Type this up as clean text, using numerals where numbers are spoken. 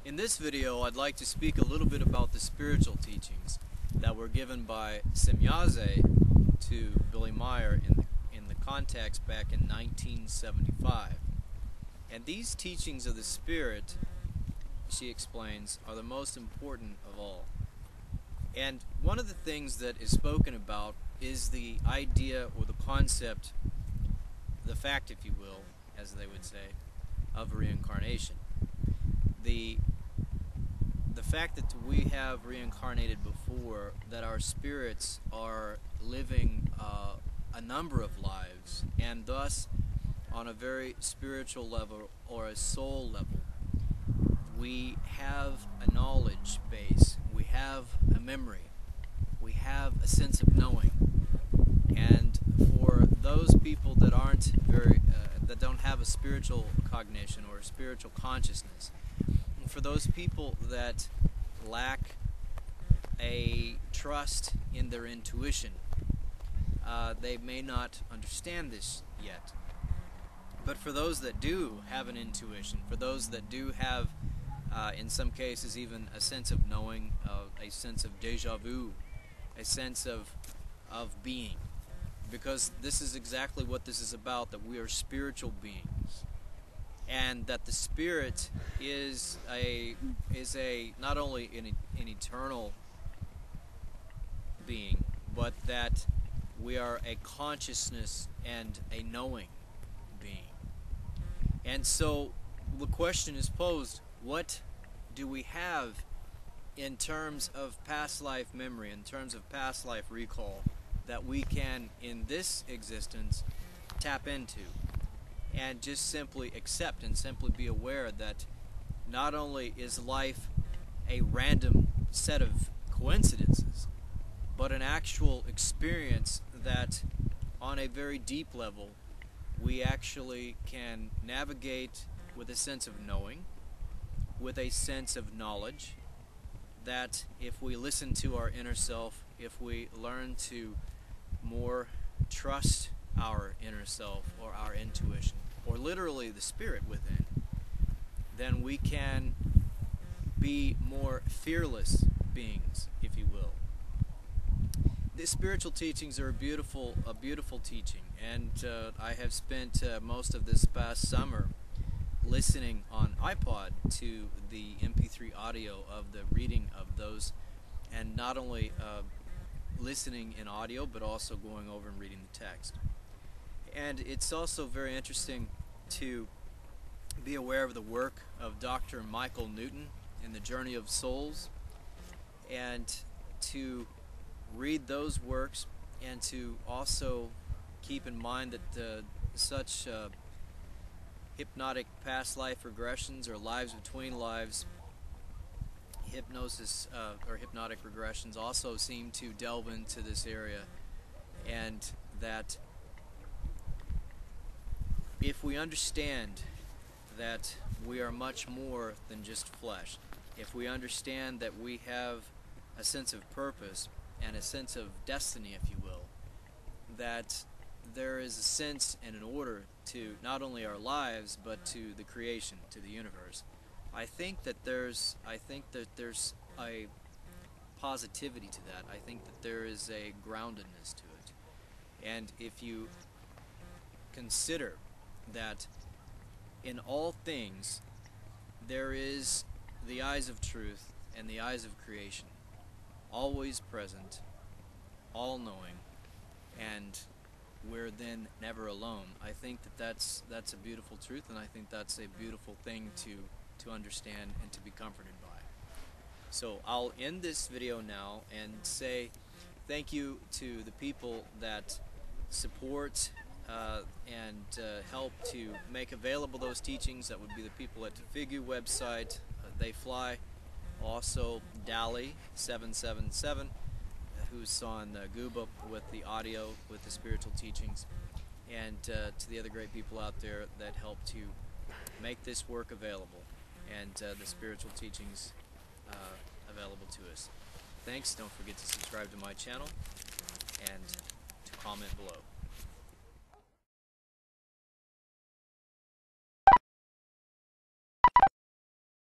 In this video, I'd like to speak a little bit about the spiritual teachings that were given by Semjaze to Billy Meier in the context back in 1975. And these teachings of the Spirit, she explains, are the most important of all. And one of the things that is spoken about is the idea or the concept, the fact, if you will, as they would say, of reincarnation. The fact that we have reincarnated before, that our spirits are living a number of lives, and thus on a very spiritual level or a soul level, we have a knowledge base, we have a memory, we have a sense of knowing. And for those people that aren't that don't have a spiritual cognition or a spiritual consciousness, for those people that lack a trust in their intuition, they may not understand this yet. But for those that do have an intuition, for those that do have, in some cases, even a sense of knowing, a sense of déjà vu, a sense of being, because this is exactly what this is about, that we are spiritual beings, and that the spirit is not only an eternal being, but that we are a consciousness and a knowing being. And so the question is posed, what do we have in terms of past life memory, in terms of past life recall, that we can, in this existence, tap into? And just simply accept and simply be aware that not only is life a random set of coincidences, but an actual experience that on a very deep level we actually can navigate with a sense of knowing, with a sense of knowledge, that if we listen to our inner self, if we learn to more trust our inner self or our intuition, or literally the spirit within, then we can be more fearless beings, if you will. The spiritual teachings are a beautiful teaching, and I have spent most of this past summer listening on iPod to the MP3 audio of the reading of those, and not only listening in audio, but also going over and reading the text. And it's also very interesting to be aware of the work of Dr. Michael Newton in The Journey of Souls, and to read those works, and to also keep in mind that such hypnotic past life regressions or lives between lives, hypnosis or hypnotic regressions also seem to delve into this area, and that if we understand that we are much more than just flesh, if we understand that we have a sense of purpose and a sense of destiny, if you will, that there is a sense and an order to not only our lives but to the creation, to the universe, I think that there's a positivity to that. I think that there is a groundedness to it. And if you consider that in all things there is the eyes of truth and the eyes of creation, always present, all-knowing, and we're then never alone, I think that that's a beautiful truth, and I think that's a beautiful thing to understand and to be comforted by. So I'll end this video now and say thank you to the people that support and help to make available those teachings. That would be the people at the Figu website, They Fly, also Dali777, who's on Gooba with the audio, with the spiritual teachings, and to the other great people out there that help to make this work available, and the spiritual teachings available to us. Thanks. Don't forget to subscribe to my channel and to comment below.